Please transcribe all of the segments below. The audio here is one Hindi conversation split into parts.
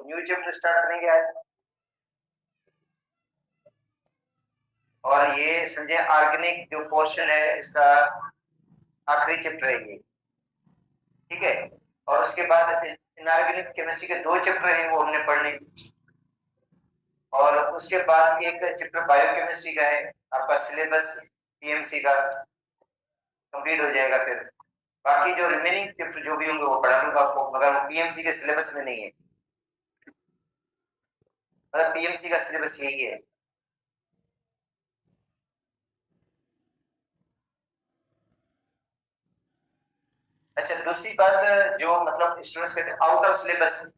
न्यू चैप्टर स्टार्ट करेंगे आज। और ये समझे ऑर्गेनिक जो पोर्शन है इसका आखिरी चैप्टर है ये, ठीक है। और उसके बाद इनऑर्गेनिक केमिस्ट्री के 2 चैप्टर हैं वो हमने पढ़ने, और उसके बाद एक चैप्टर बायोकेमिस्ट्री का है। आपका सिलेबस पीएमसी का कंप्लीट हो जाएगा। फिर बाकी जो रिमेनिंग चैप्टर जो भी होंगे वो पढ़ा लूंगा आपको, मगर वो पीएमसी के सिलेबस में नहीं है। मतलब पीएमसी का सिलेबस यही है। अच्छा, दूसरी बात जो मतलब स्टूडेंट्स कहते हैं आउट ऑफ सिलेबस,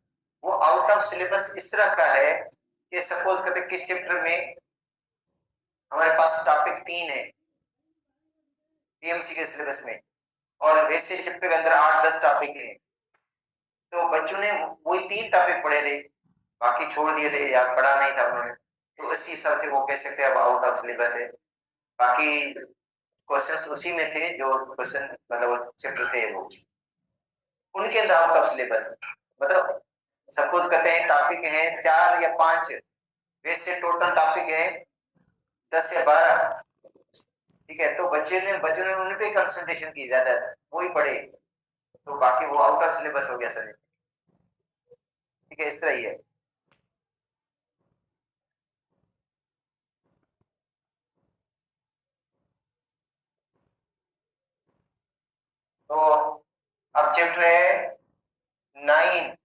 वो आउट ऑफ सिलेबस इस तरह का है कि सपोज कहते हैं किस चैप्टर में हमारे पास टॉपिक 3 है पीएमसी के सिलेबस में, और वैसे चैप्टर के अंदर 8-10 टॉपिक है, तो बच्चों ने वही 3 टॉपिक पढ़े थे, बाकी छोड़ दिए थे या पढ़ा नहीं था उन्होंने, तो इसी हिसाब से वो कह सकते हैं अब आउट ऑफ सिलेबस है। बाकी क्वेश्चंस उसी में थे जो क्वेश्चन मतलब चैप्टर थे वो उनके अंदर आउट ऑफ सिलेबस। मतलब सपोज करते हैं टॉपिक है 4 या 5, वैसे टोटल टॉपिक है 10 या 12, ठीक है। तो बच्चे ने उन पे कंसंट्रेशन की ज्यादा, वो ही पढ़े, तो बाकी वो आउट ऑफ सिलेबस हो गया सर, ठीक है। इस तरह ही है। तो अब चैप्टर है 9,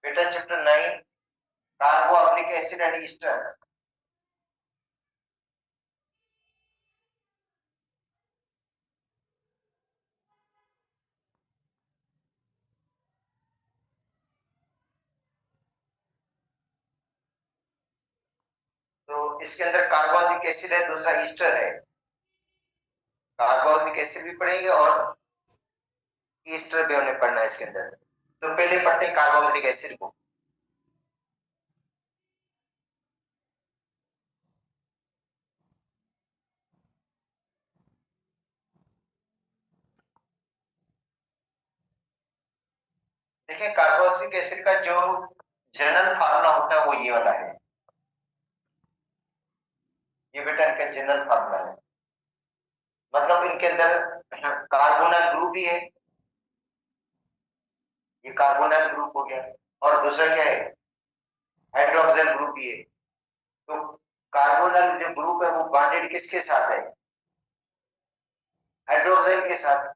बेटा chapter 9 carboxylic acid and Easter. तो इसके अंदर कार्बोक्सिलिक एसिड है, दूसरा ईस्टर है। कार्बोक्सिलिक एसिड भी पढ़ेंगे और ईस्टर भी हमने पढ़ना है इसके अंदर। तो पहले पढ़ते हैं कार्बोक्सिलिक एसिड को। देखिए कार्बोक्सिलिक एसिड का जो जनरल फार्मूला होता है वो ये वाला है, ये बेटा इनका जनरल फार्मूला है। मतलब इनके अंदर कार्बोनल ग्रुप ही है, ये कार्बोनल ग्रुप हो गया, और दूसरा क्या है हाइड्रोक्सिल ग्रुप ही है। तो कार्बोनल जो ग्रुप है वो बॉन्डेड किसके साथ है, हाइड्रोक्साइड के साथ।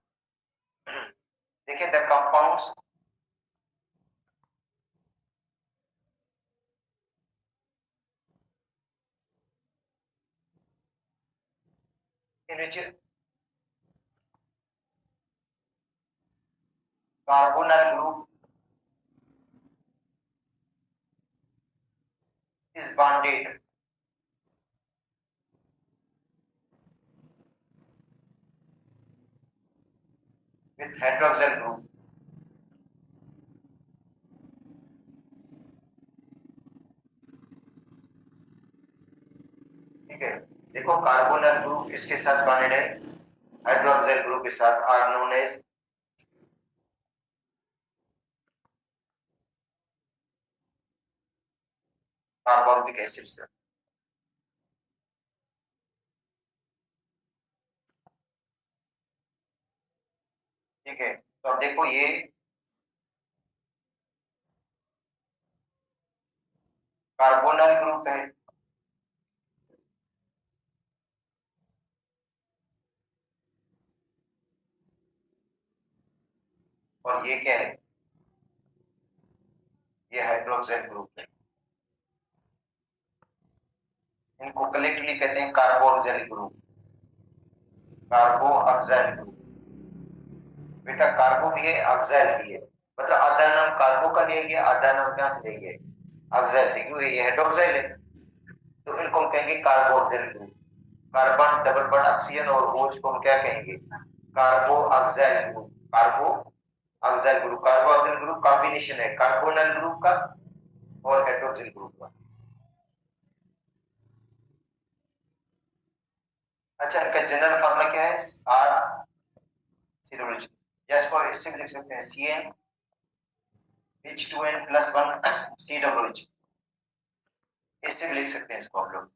देखिए the compounds in which कार्बोनल group is bonded with hydroxyl group। ठीक है, देखो कार्बोनल ग्रुप इसके साथ बॉन्डेड है, हाइड्रोक्साइल ग्रुप के साथ, are known as carboxylic acid से। ठीक है, तो अब देखो ये कार्बोनल ग्रुप है, और ये क्या है, ये हाइड्रोक्साइल ग्रुप है। इनको कलेक्टिवली कहते हैं कार्बोक्सिल ग्रुप, कार्बोक्सिल ग्रुप। बेटा कार्बो भी है ऑक्साइल भी है, मतलब आधा नाम कार्बो का लिया गया, आधा नाम कहां से लिया गया ऑक्साइल से, क्योंकि ये हाइड्रोक्साइल है, तो इनको हम कहेंगे carboxyl group. Carbon double bond oxygen और OH को हम क्या कहेंगे, carboxyl group. Carboxyl group, carboxyl group combination है कार्बोनल ग्रुप का और हाइड्रोक्सिल ग्रुप का। अच्छा, इनका जनरल फॉर्मूला क्या है, या इसको इससे भी लिख सकते हैं CnH2n प्लस 1 COOH, इससे भी लिख सकते हैं इसको हम लोग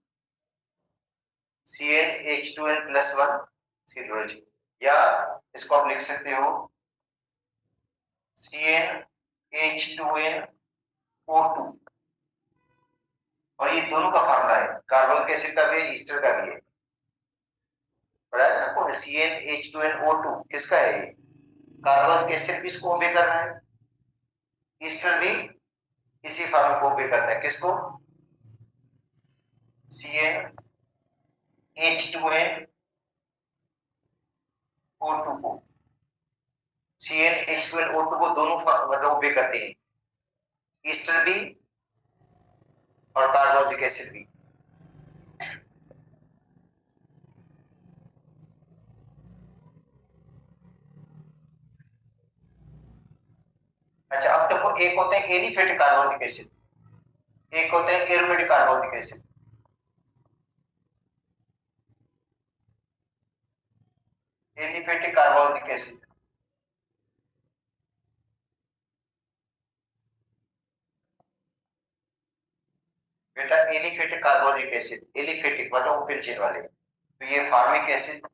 CnH2n प्लस 1 COOH, या इसको आप लिख सकते हो CnH2nO2, और ये दोनों का फार्मूला है, कार्बोनिक एसिड का भी है, ईस्टर का भी है। बताया ना आपको, CnH2nO2 किसका है? ये कार्बोनिक एसिड भी इसको ओबे कर रहा है, ईस्टर भी इसी फार्मूला को ओबे करता है। किसको? CnH2nO2 को, CnH2nO2 को दोनों मतलब ओबे करते हैं, ईस्टर भी और कार्बोनिक एसिड भी। अच्छा, अब देखो, एक होते हैं एलिफेटिक कार्बोनिक एसिड, एक होते हैं aromatic carbonic acid. Aliphatic carbonic acid, बेटा एलिफेटिक कार्बोनिक एसिड, एलिफेटिक मतलब ओपन चेन वाले, तो ये फार्मिक एसिड,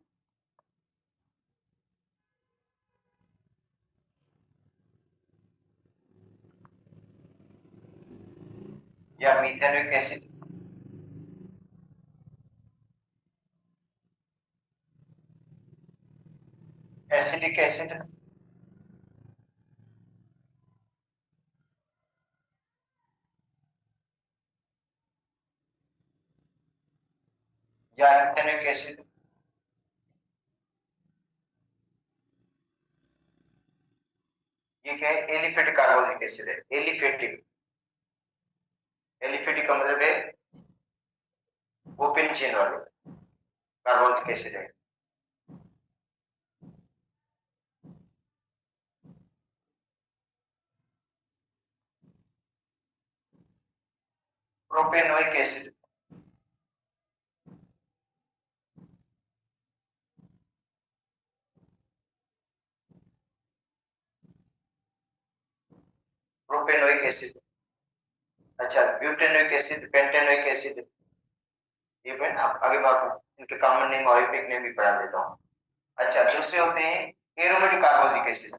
या मीथेनिक एसिड, एसिडिक एसिड, या इथेनिक एसिड। ये क्या है? एलिफेटिक कार्बोनिक एसिड है, एलिफेटिक, एलिफेटिक का मतलब है ओपन चेन वाले कार्बोनिक एसिड है। Propanoic acid, propanoic acid. अच्छा, ब्यूटेनोइक एसिड, पेंटेनोइक एसिड, ये मैं आगे बात इनके कॉमन नेम और एपिक नेम भी पढ़ा देता हूँ। अच्छा, दूसरे होते हैं एरोमेटिक कार्बोनिक एसिड।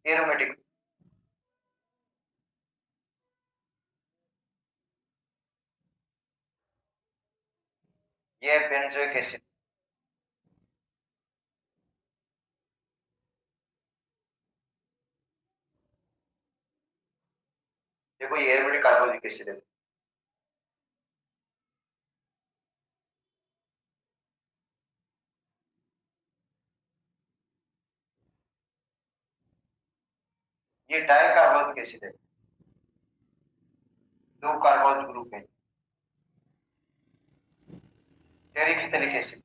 एरोमेटिक, ये बेंजोइक एसिड। देखो, ये एरोमेटिक कार्बोनिक एसिड है। ये डाई कार्बोनिक एसिड है, दो कार्बोनिक ग्रुप है। टेरिफिथलिक एसिड,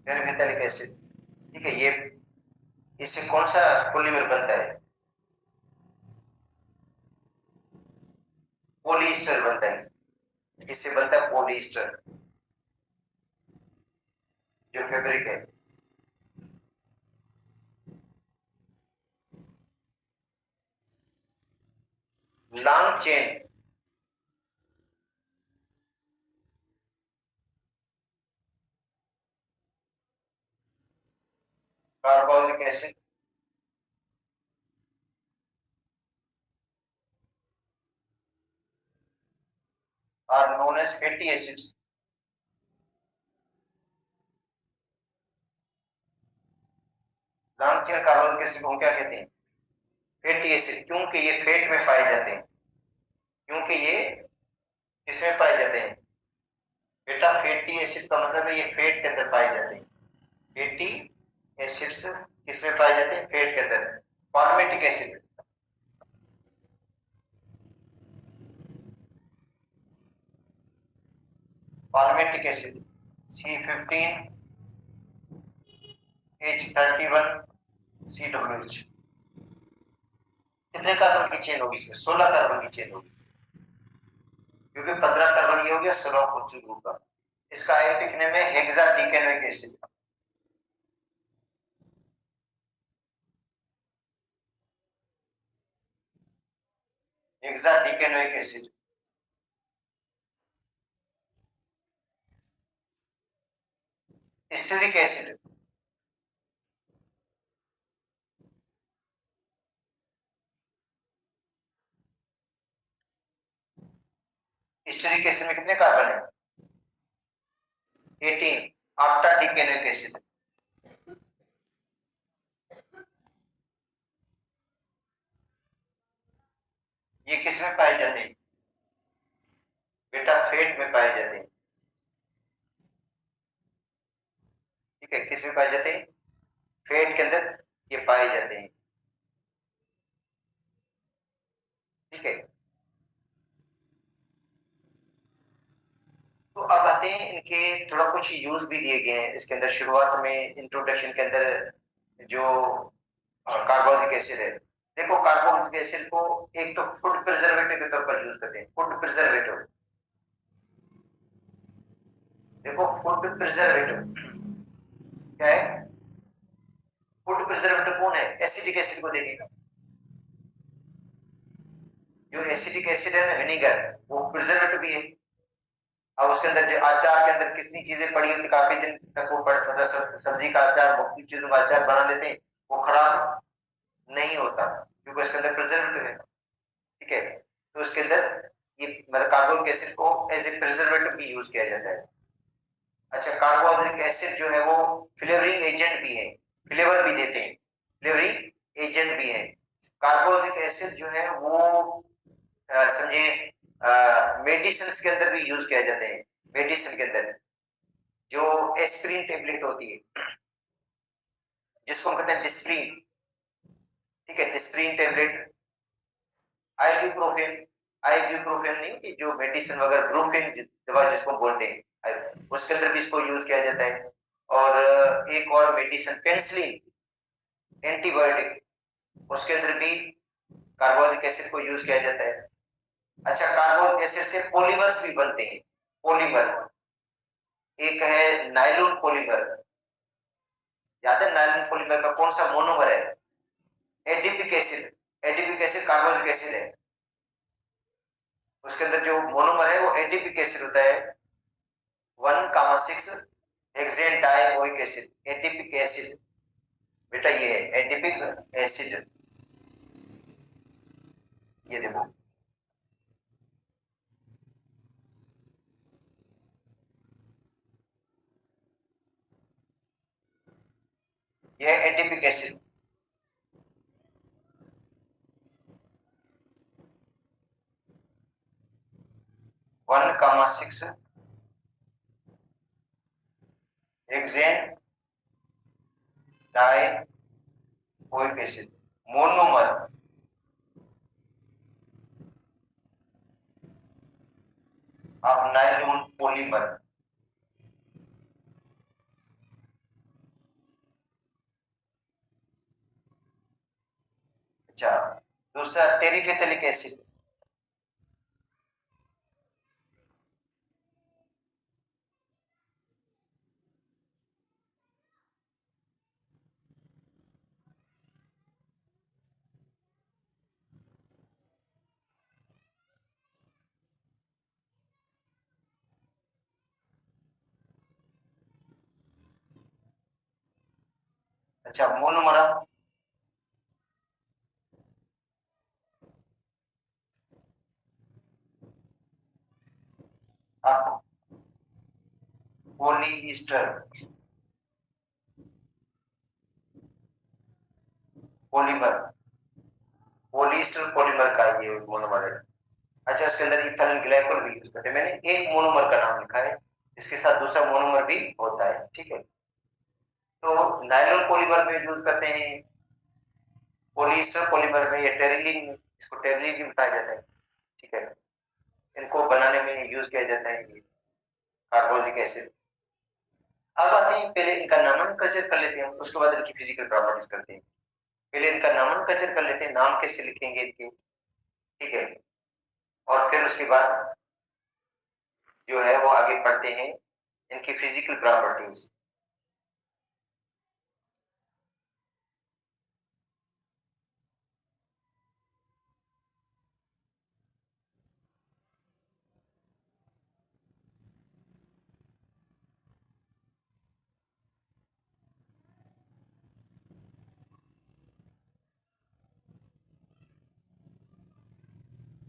टेरिफिथलिक एसिड, ठीक है। ये इससे कौन सा पॉलीमर बनता है? पॉलीस्टर बनता है, इससे बनता है पॉलीस्टर, जो फैब्रिक है। Long chain, carbonic acid, are known as fatty acids. Long chain carbonic acid को क्या कहते हैं? फैटी एसिड, क्योंकि ये फैट में पाए जाते हैं। क्योंकि ये किसमें पाए जाते हैं? बेटा, फैटी एसिड का मतलब है ये फैट के अंदर पाए जाते हैं। फैटी एसिड्स किसमें पाए जाते हैं? फैट के अंदर। Palmitic acid, palmitic acid C15 H31CWH। कितने कार्बन की चेन होगी इसमें? 16 कार्बन की चेन होगी, क्योंकि 15 कार्बन ये हो गया, 16 फॉस्फेट ग्रुप का। इसका आयोटिक नेम है hexadecanoic acid. Hexadecanoic acid. Stearic acid. Stearic acid में कितने कार्बन है? 18। Octadecanoic acid. ये किस में पाए जाते हैं बेटा? फेट में पाए जाते हैं। ठीक है, किस में पाए जाते हैं? फेट के अंदर ये पाए जाते हैं। ठीक है, तो अब आते हैं इनके थोड़ा कुछ यूज भी दिए गए हैं इसके अंदर। शुरुआत में इंट्रोडक्शन के अंदर जो कार्बोक्सिलिक एसिड है, देखो कार्बोक्सिलिक एसिड को एक तो फूड प्रिजर्वेटिव के तौर पर यूज करते हैं। फूड प्रिजर्वेटिव, देखो फूड प्रिजर्वेटिव क्या है? फूड प्रिजर्वेटिव कौन है? एसिडिक एसिड को देखेगा। जो एसिडिक एसिड है ना, विनेगर, वो प्रिजर्वेटिव भी है। अब उसके अंदर जो अचार के अंदर कितनी चीजें पड़ी होती, काफी दिन तक वो मतलब सब्जी का अचार, मुख्तलिफ चीजों का अचार बना लेते हैं, वो खराब नहीं होता क्योंकि उसके अंदर प्रिजर्वेटिव है। ठीक है, तो उसके अंदर ये मतलब कार्बोनिक एसिड को एज ए प्रिजर्वेटिव भी यूज किया जाता है। अच्छा, कार्बोक्सिलिक एसिड जो है वो फ्लेवरिंग एजेंट भी है, फ्लेवर भी देते हैं, फ्लेवरिंग एजेंट भी है। कार्बोक्सिलिक एसिड जो है वो समझिए मेडिसिन के अंदर भी यूज किया जाते हैं। मेडिसिन के अंदर जो एस्प्रिन टेबलेट होती है, जिसको हम कहते हैं डिस्प्रिन। ठीक है, डिस्प्रिन टेबलेट, आइब्यूप्रोफेन। आइब्यूप्रोफेन नहीं होती जो मेडिसिन वगैरह, ब्रूफेन दवा जिसको बोलते हैं, उसके अंदर भी इसको यूज किया जाता है। और एक और मेडिसिन पेनिसिलिन, एंटीबायोटिक, उसके अंदर भी कार्बोक्सिलिक एसिड को यूज किया जाता है। अच्छा, कार्बोक्सिलिक एसिड से पॉलीमर्स भी बनते हैं। पॉलीमर, एक है नाइलॉन पॉलीमर। याद है नाइलॉन पॉलीमर का कौन सा मोनोमर है? Adipic acid. Adipic acid carboxylic acid है, उसके अंदर जो मोनोमर है वो एडिपिक एसिड होता है। 1,6 hexane dioic acid, adipic acid बेटा, ये है एडिपिक एसिड। ये देखो, ये adipic acid. 1,6 hexane dioic acid, monomer. Of nylon polymer. अच्छा, दूसरा टेरिफेथलिक एसिड। अच्छा, monomer of polyester. Polymer, polyester polymer का ये मोनोमर है। अच्छा, उसके अंदर इथाइल ग्लाइकोल भी यूज करते हैं। मैंने एक मोनोमर का नाम लिखा है, इसके साथ दूसरा मोनोमर भी होता है। ठीक है, तो नाइलॉन पॉलीमर में यूज करते हैं, पॉलीस्टर पॉलीमर में, या टेरिलीन, इसको टेरिलीन भी बताया जाता है। ठीक है, इनको बनाने में यूज किया जाता है ये कार्बोक्सिलिक एसिड। अब आते हैं, पहले इनका नामनकल्चर कर लेते हैं, उसके बाद इनकी फिजिकल प्रॉपर्टीज करते हैं। पहले इनका नामनकल्चर कर लेते हैं, नाम कैसे लिखेंगे इनके, ठीक है, और फिर उसके बाद जो है वो आगे पढ़ते हैं इनकी फिजिकल प्रॉपर्टीज।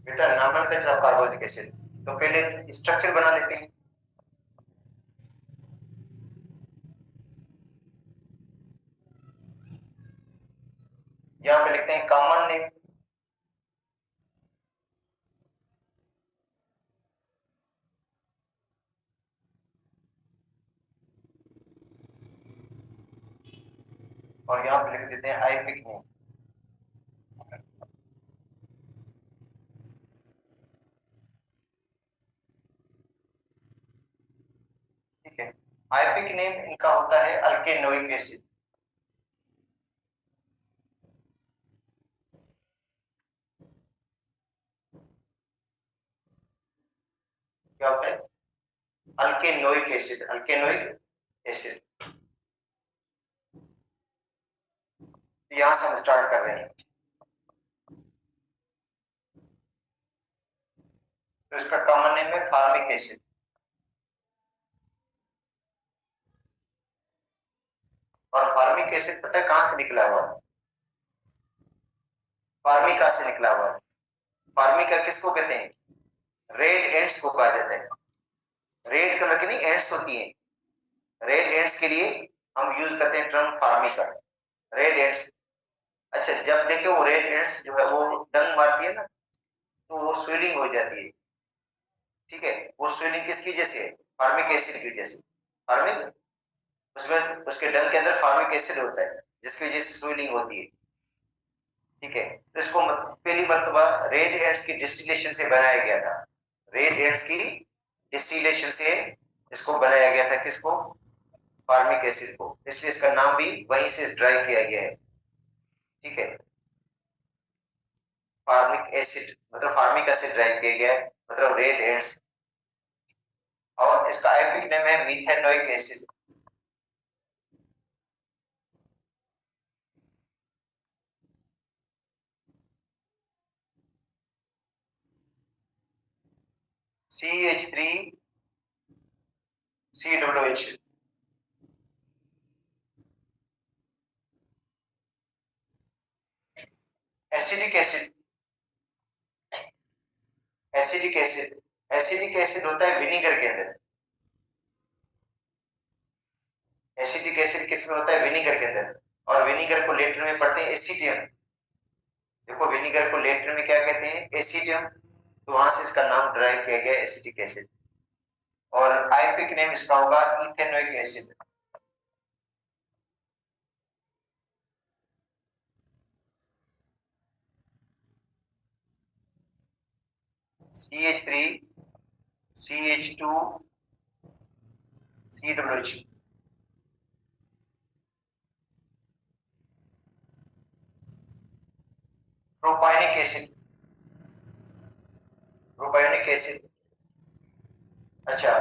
बेटा नामकल्चर ऑफ कार्बोक्सिलिक एसिड, तो पहले स्ट्रक्चर बना लेते हैं। यहाँ पे लिखते हैं कॉमन नेम, और यहाँ पे लिख देते हैं आईपिक नेम। ठीक है, आईपिक नेम इनका होता है अल्केनोइक एसिड। क्या होता है? अल्केनोइक एसिड, अल्केनोइक एसिड। यहां से हम स्टार्ट कर रहे हैं। तो इसका कॉमन नेम है फार्मिक एसिड। और फार्मिक एसिड पता है कहां से निकला हुआ है? फार्मिका से निकला हुआ है। फार्मिका किसको कहते हैं? रेड एंड्स को कहा जाता है। रेड कलर की नहीं एंड्स होती हैं, रेड एंड्स के लिए हम यूज करते हैं टर्म फार्मिका, रेड एंड्स। अच्छा, जब देखे वो रेड एंड्स जो है वो डंग मारती है ना, तो वो स्वेलिंग हो जाती है। ठीक है, वो स्वेलिंग किसकी वजह से है? फार्मिक एसिड की वजह से। फार्मिक, उसमें उसके डंग के अंदर फार्मिक एसिड होता है जिसकी वजह से स्वेलिंग होती है। ठीक है, तो इसको पहली मर्तबा रेड एंड्स की डिस्टिलेशन से बनाया गया था। रेड एंड्स की डिस्टिलेशन से इसको बनाया गया था, किसको? फार्मिक एसिड को, इसलिए इसका नाम भी वहीं से ड्राई किया गया है। ठीक है, फार्मिक एसिड मतलब फार्मिक एसिड ड्राई किया गया है, मतलब रेड एंड्स। और इसका एपिक नेम है methanoic acid. CH3 COOH। Acetic acid, acetic acid, acetic acid होता है विनीगर के अंदर। एसिडिक एसिड किसमें होता है? विनीगर के अंदर। और विनीगर को लेटर में पढ़ते हैं एसिडियम। देखो विनीगर को लेटर में क्या कहते हैं? एसिडियम। तो वहां से इसका नाम ड्राइव किया गया एसिडिक एसिड। और आईपिक नेम इसका होगा ethanoic acid. CH3 CH2 COOH। Propionic acid, propionic acid. अच्छा,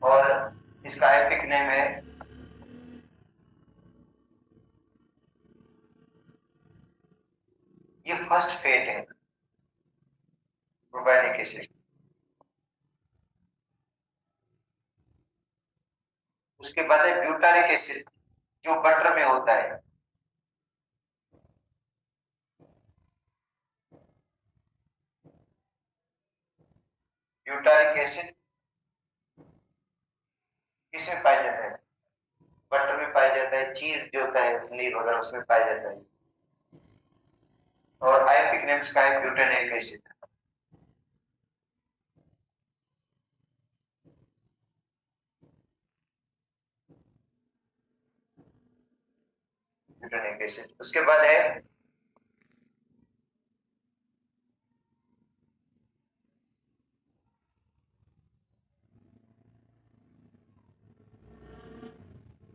और इसका एपिक नेम है, ये फर्स्ट फेट है प्रोपायोनिक एसिड। उसके बाद है ब्यूटारिक एसिड, जो बटर में होता है। ब्यूटारिक एसिड किसमें पाया जाता है? बटर में पाया जाता है, चीज जो होता है पनीर वगैरह उसमें पाया जाता है। और आईपिक नेम इसका है ब्यूटानिक एसिड। ब्यूटानिक एसिड, उसके बाद है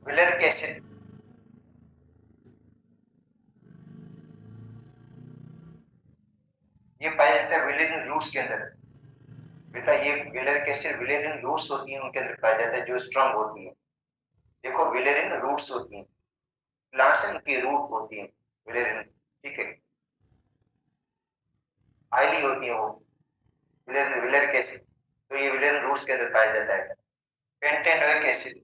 विलेरिक एसिड ये पाया जाता है विलेरियन रूट्स के अंदर। बेटा ये विलेरिक एसिड विलेरियन रूट्स होती हैं उनके अंदर पाया जाता है जो स्ट्रांग होती है। देखो विलेरियन रूट्स होती हैं, प्लांट्स की रूट होती है विलेरियन, ठीक है, आयली होती है वो विलेरिक एसिड, तो ये विलेरियन रूट्स के अंदर पाया जाता है। पेंटेनोइक एसिड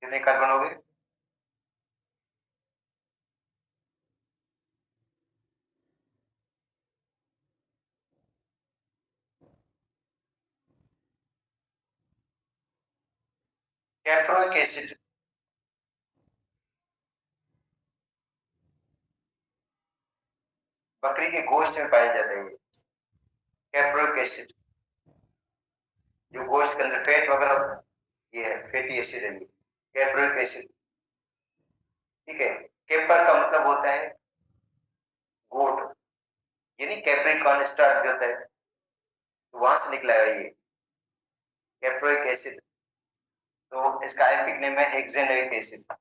कितने कार्बन हो गए? कैप्रोइक एसिड बकरी के गोश्त में पाया जाता है। कैप्रोइक एसिड जो गोश्त के अंदर फैट वगैरह होता है, ये है फैटी एसिड है ये कैप्रोइक एसिड, ठीक है। केपर का मतलब होता है गोट, यानी कैप्रिकॉर्न स्टार्च जो होता है, तो वहां से निकला है ये कैप्रोइक एसिड। तो इसका एपिक नेम है हेक्सेनोइक एसिड।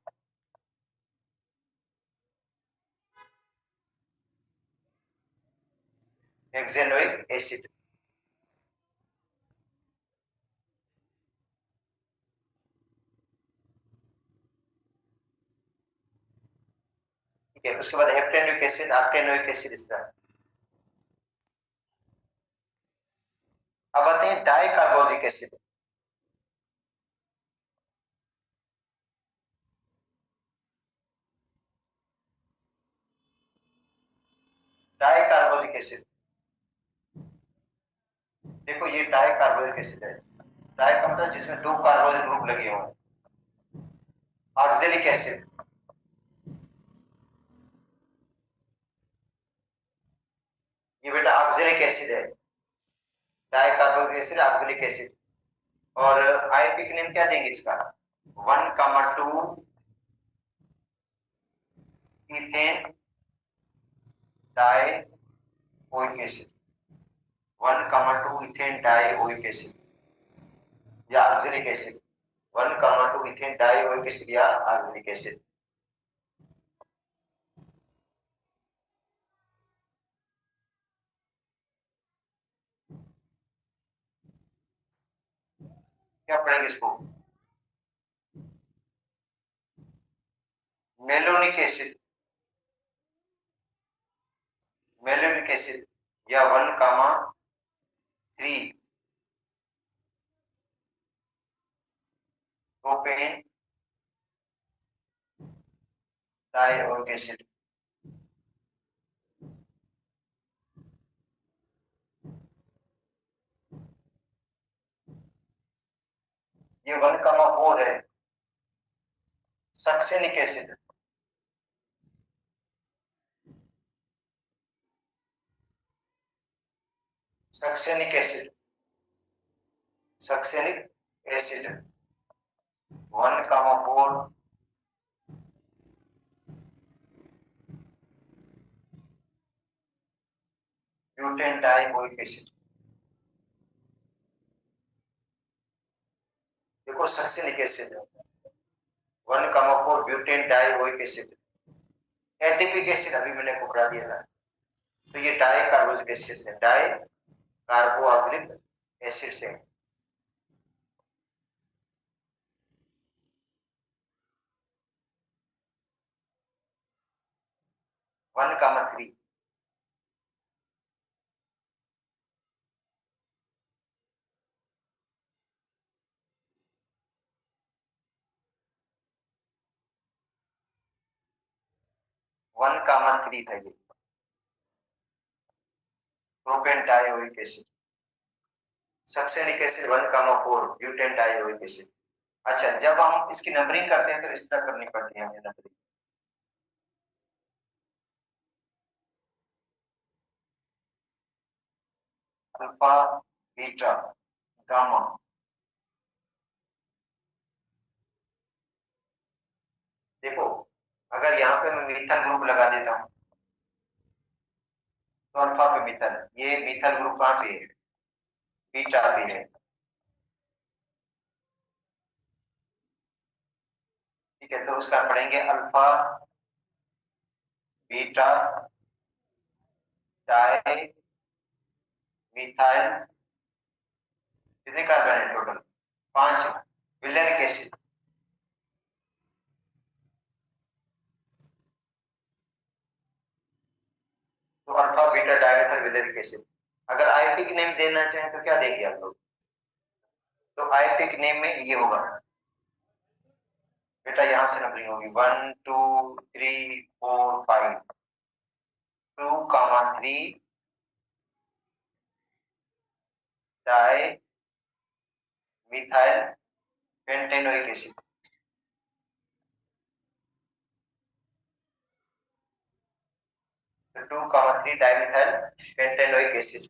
हेक्सेनोइक एसिड, ठीक है। उसके बाद हेप्टेनोइक एसिड, ऑक्टेनोइक एसिड इस तरह। अब आते हैं die carboxylic acid. Die carboxylic acid, देखो ये डाई कार्बोजिक एसिड है। डाई का मतलब जिसमें दो कार्बोजिल ग्रुप लगे हों। ऑक्जेलिक एसिड, ये बेटा ऑक्जेलिक एसिड है, di carboxylic acid oxalic acid. और आईपी नेम क्या देंगे इसका? 1,2 ethane di oic acid, 1,2 ethane di oic acid या oxalic acid, 1,2 ethane di oic acid या ऑक्जेलिक एसिड। क्या पढ़ेंगे इसको? मेलोनिक एसिड, मेलोनिक एसिड या 1,3 प्रोपेन डाइओइक एसिड। ये 1,4 है succinic acid, succinic acid, succinic acid 1,4 butane dioic acid. देखो succinic acid 1,4 butane dioic acid. Adipic acid अभी मैंने आपको पढ़ा दिया था, तो ये डाई कार्बोजिक एसिड से, डाई कार्बोक्सिलिक एसिड से। 1,3 1,3 था ये propane dioic acid. Succinic acid 1,4 butane dioic acid. अच्छा, जब हम इसकी नंबरिंग करते हैं तो इस तरह करनी पड़ती है हमें नंबरिंग। अल्फा, बीटा, गामा, देखो अगर यहाँ पे मैं मिथाइल ग्रुप लगा देता हूँ तो अल्फा पे मिथाइल, ये मिथाइल ग्रुप कहाँ पे है, बीटा पे है। ठीक है, तो उसका पढ़ेंगे अल्फा बीटा डाई मिथाइल, कितने कार्बन है टोटल, 5, विलेरिक एसिड। तो अल्फा बीटा डायमेथाइल विलेरिक एसिड। अगर आईपी की नेम देना चाहें तो क्या देंगे आप लोग, तो आईपी की नेम में ये होगा बेटा, यहां से नंबरिंग होगी 1 2 3 4 5, 2,3 डाई मिथाइल पेंटेनोइक एसिड। तो 2,3 डाइमिथाइल पेंटेनोइक एसिड।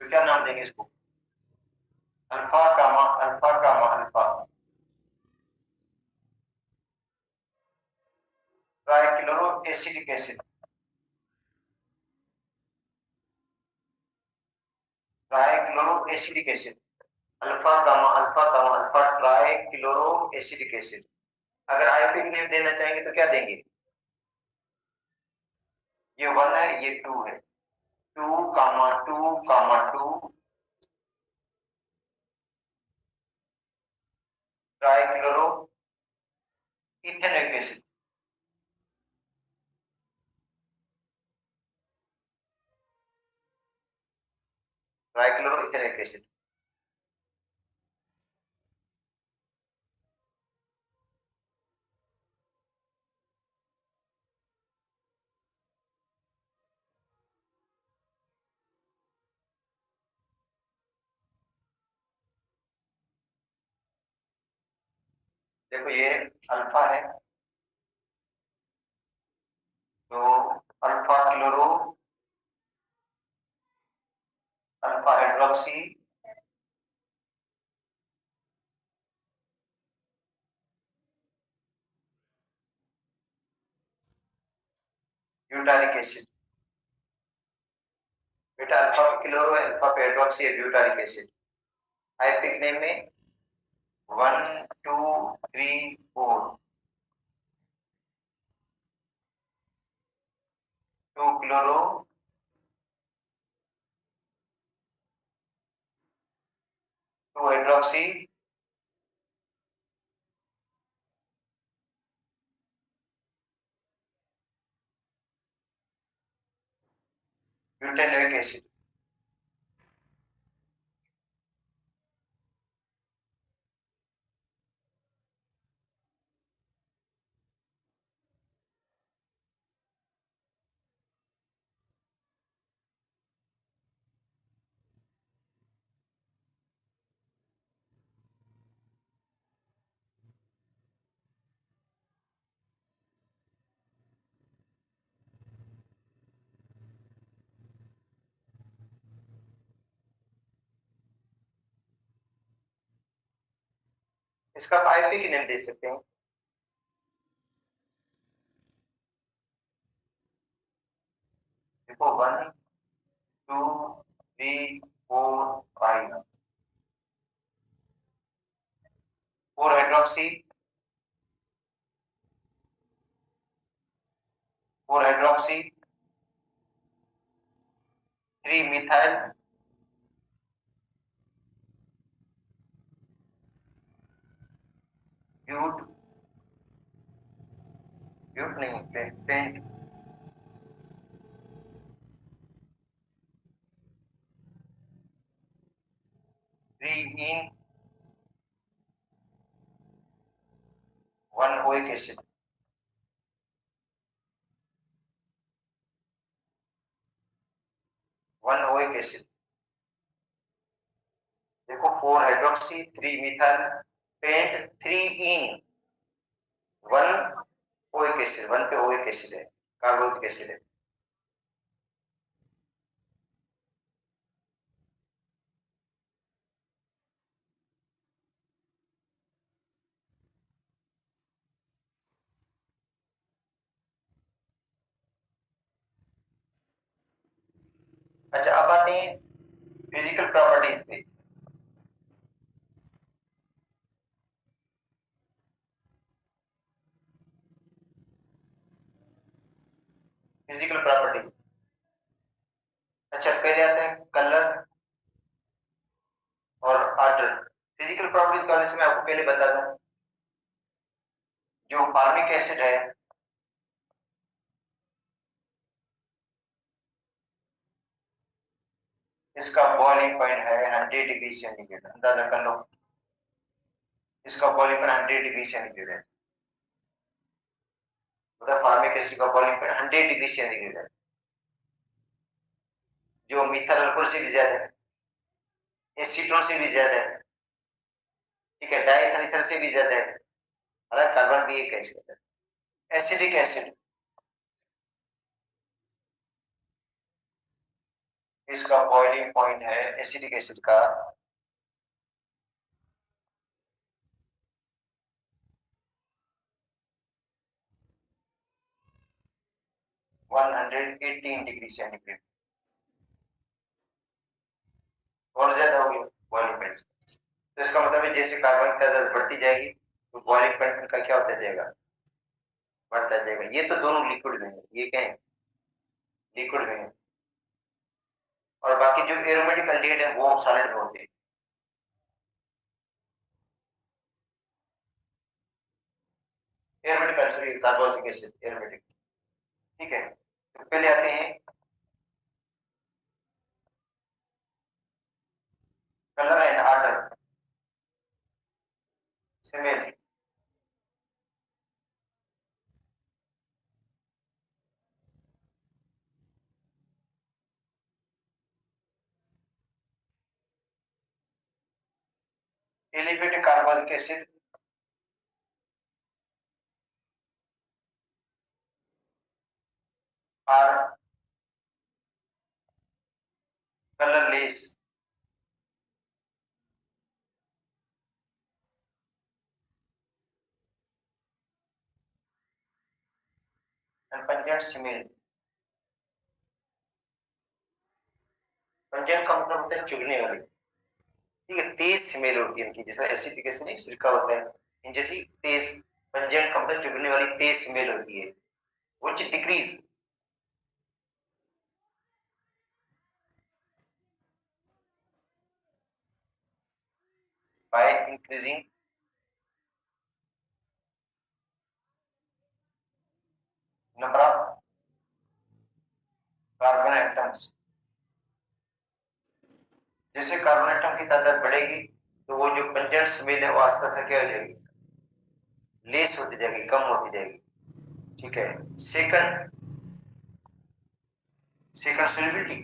तो क्या नाम देंगे इसको, alpha comma alpha comma alpha trichloro acetic acid, trichloro acetic acid, alpha comma alpha trichloro acetic acid. अगर आईपी की नेम देना चाहेंगे तो क्या देंगे, ये 1 है ये 2 है, 2,2,2 trichloro ethanoic acid. Trichloro ethanoic acid. देखो ये अल्फा है, तो alpha chloro alpha hydroxy butyric acid. बेटा अल्फा पे क्लोरो है, अल्फा पे हाइड्रोक्सी है, ब्यूटारिक एसिड। आईपिक नेम में 1 2 3 4, 2 क्लोरो 2 हाइड्रोक्सी ब्यूटेनोइक एसिड। इसका आईपी की नेम दे सकते हैं, देखो 1 2 3 4 5, 4 hydroxy 4 hydroxy 3 methyl but but नहीं पेंट 3 इन 1 ओइक एसिड। 1 oic acid. देखो 4 हाइड्रोक्सी 3 मिथाइल पेंट 3 इन 1 ओइक एसिड, 1 पे ओइक एसिड है, कार्बोक्सिलिक एसिड है। अच्छा, अब आते हैं फिजिकल प्रॉपर्टीज पे। फिजिकल प्रॉपर्टी, अच्छा पहले आते हैं कलर और ऑर्डर। फिजिकल प्रॉपर्टीज का वैसे मैं आपको पहले बता दूं, जो फार्मिक एसिड है इसका बॉइलिंग पॉइंट है 100 डिग्री सेंटीग्रेड, अंदाजा कर लो। इसका बॉइलिंग पॉइंट 100 डिग्री सेंटीग्रेड है, मतलब फार्मिक एसिड का बॉइलिंग पॉइंट 100 डिग्री सेंटीग्रेड है, जो मिथाइल अल्कोहल से भी ज्यादा है, एसीटोन से भी ज्यादा है, ठीक है, डाइथर ईथर से भी ज्यादा है, हालांकि कार्बन भी एक एसिड है। एसिडिक एसिड, इसका बॉइलिंग पॉइंट है एसिडिक एसिड का 118 डिग्री सेंटीग्रेड, और ज्यादा हो गया बॉइलिंग पॉइंट। तो इसका मतलब है जैसे कार्बन की तादाद बढ़ती जाएगी तो बॉइलिंग पॉइंट का क्या होता जाएगा, बढ़ता जाएगा। ये तो दोनों लिक्विड में है, ये क्या है, लिक्विड में है, और बाकी जो एरोमेटिक एल्डिहाइड है वो सॉलिड में होते हैं। Aromatic sorry carbonic acid aromatic, ठीक है। तो पहले आते हैं colour and odour. Similar, aliphatic carbonic acid are colourless and pungent similar. Pungent का मतलब होता है चुभने वाली, ठीक है, तेज स्मेल होती है इनकी, जैसा एसिडिफिकेशन नहीं सिरका होता है, इन जैसी तेज, पंजेंट का मतलब चुभने वाली तेज स्मेल होती है, which decrease by increasing number of carbon atoms. जैसे कार्बन एटम की तादाद बढ़ेगी तो वो जो पंजेंट स्मेल है वो आस्ते आस्ते क्या हो जाएगी, लेस होती जाएगी, कम होती जाएगी, ठीक है। सेकंड, सेकंड सोलिबिलिटी,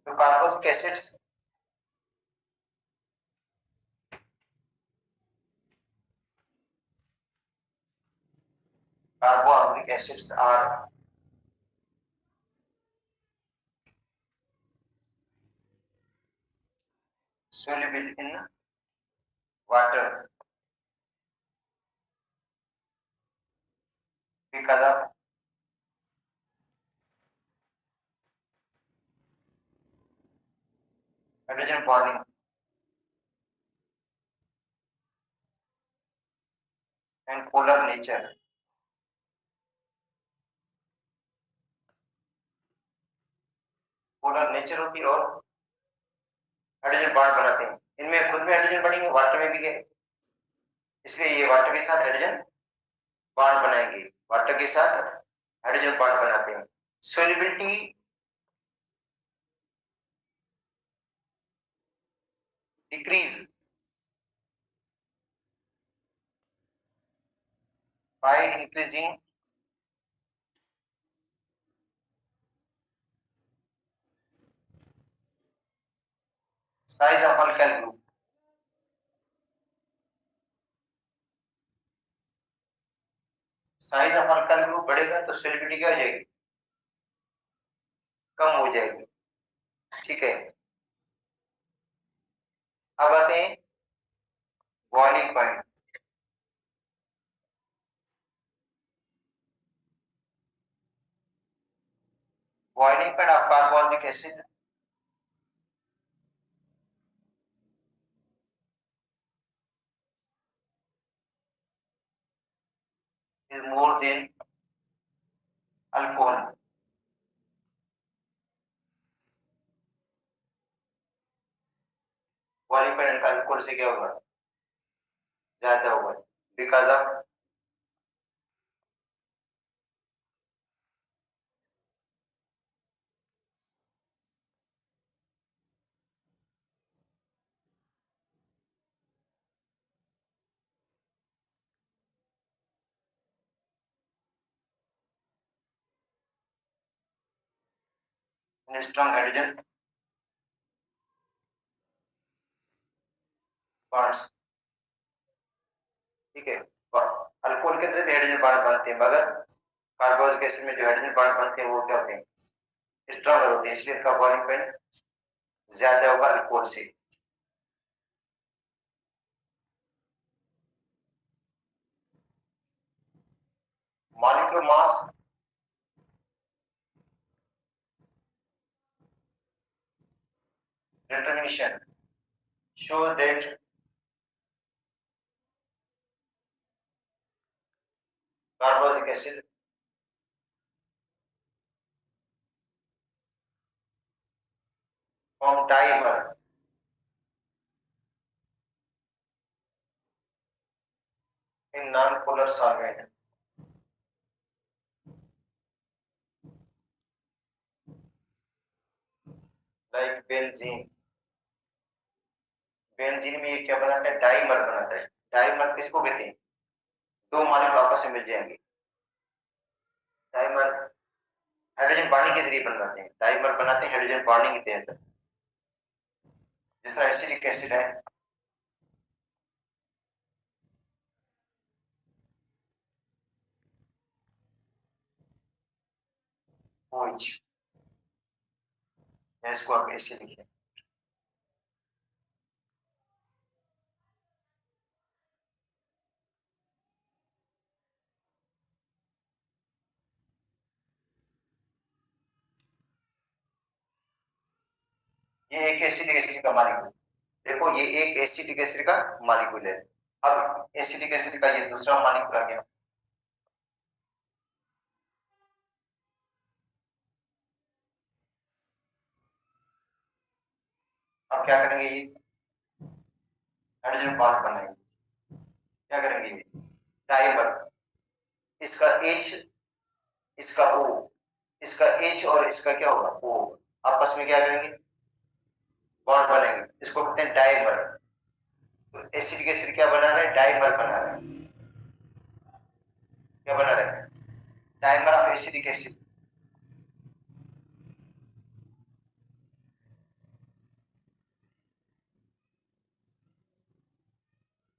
तो carbonic acids carboxylic acids are soluble in water because of hydrogen bonding and polar nature। Polar nature होती है और हाइड्रोजन बॉन्ड बनाते हैं, इनमें खुद में हाइड्रोजन बनेंगे, वाटर में भी है, इसलिए ये वाटर के साथ हाइड्रोजन बॉन्ड बनाएंगे, वाटर के साथ हाइड्रोजन बॉन्ड बनाते हैं। Solubility decrease by increasing size of alkyl group, size of alkyl group बढ़ेगा तो सॉल्युबिलिटी क्या हो जाएगी, कम हो जाएगी। ठीक है, अब आते हैं boiling point. Boiling point of carboxylic acid is more than alcohol। Boiling point का अल्कोहल से क्या होगा, ज्यादा होगा, because of strong hydrogen bonds. ठीक है, अल्कोहल के अंदर भी हाइड्रोजन बॉन्ड बनते हैं, मगर कार्बोक्सिलिक एसिड में जो हाइड्रोजन बॉन्ड बनते हैं वो क्या होते हैं, स्ट्रॉन्गर होते हैं, इसलिए इनका बॉइलिंग पॉइंट ज्यादा होगा अल्कोहल से। Molecular mass determination shows that carboxylic acid form dimer in non-polar solvent like benzene। Benzene में ये क्या बनाता है, डाइमर बनाता है। डाइमर किसको कहते हैं, दो मॉलिक्यूल आपस में मिल जाएंगे। डाइमर हाइड्रोजन बॉन्डिंग के जरिए बनाते हैं, डाइमर बनाते हैं हाइड्रोजन बॉन्डिंग के तहत। जिस तरह एसिडिक एसिड है, OH, इसको आप ऐसे लिखें। ये एक एसिडिक एसिड का मॉलिक्यूल, देखो ये एक एसिडिक एसिड का मॉलिक्यूल है। अब एसिडिक एसिड का ये दूसरा मॉलिक्यूल आ गया। अब क्या करेंगे, ये हाइड्रोजन बॉन्ड बनाएंगे। क्या करेंगे, ये डाइमर, इसका H, इसका O, इसका H और इसका क्या होगा O, आपस में क्या करेंगे, बॉन्ड बनेंगे, इसको कहते हैं डाइमर। तो एसिडिक एसिड क्या बना रहे हैं, डाइमर बना रहे हैं। क्या बना रहे हैं, डाइमर ऑफ एसिडिक एसिड।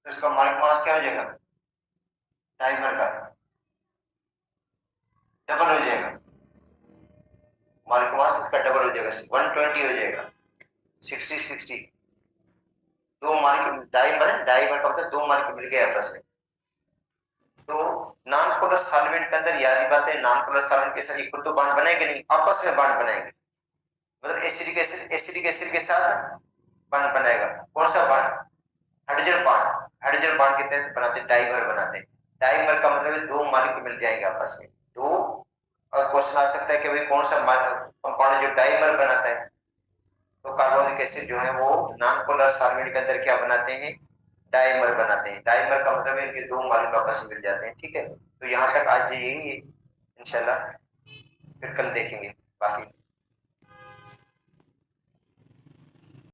तो इसका मॉलिक्यूलर मास क्या हो जाएगा, डाइमर का डबल हो जाएगा, मॉलिक्यूलर मास इसका डबल हो जाएगा, 120 हो जाएगा, 60 दो मॉलिक्यूल डाइमर है, डाइमर का मतलब दो मॉलिक्यूल मिल गए आपस में। तो नॉन पोलर सॉल्वेंट के अंदर याद बात है, नॉन पोलर सॉल्वेंट के साथ ये खुद तो बॉन्ड बनेंगे नहीं, आपस में बॉन्ड बनाएंगे। मतलब एसिडिक एसिड के साथ बॉन्ड बनाएगा। कौन सा bond, hydrogen bond, hydrogen bond के तहत बनाते हैं, डाइमर बनाते हैं। डाइमर का मतलब है दो मॉलिक्यूल मिल जाएंगे आपस में, दो। और क्वेश्चन आ सकता है कि भाई कौन सा कंपाउंड जो डाइमर बनाता है, तो कार्बोक्सिलिक एसिड जो है वो नॉन पोलर सॉल्वेंट के अंदर क्या बनाते हैं, डाइमर बनाते हैं। डाइमर का मतलब है कि दो मॉलिक्यूल आपस में मिल जाते हैं। ठीक है, तो यहाँ तक आज यही इंशाल्लाह, फिर कल देखेंगे बाकी।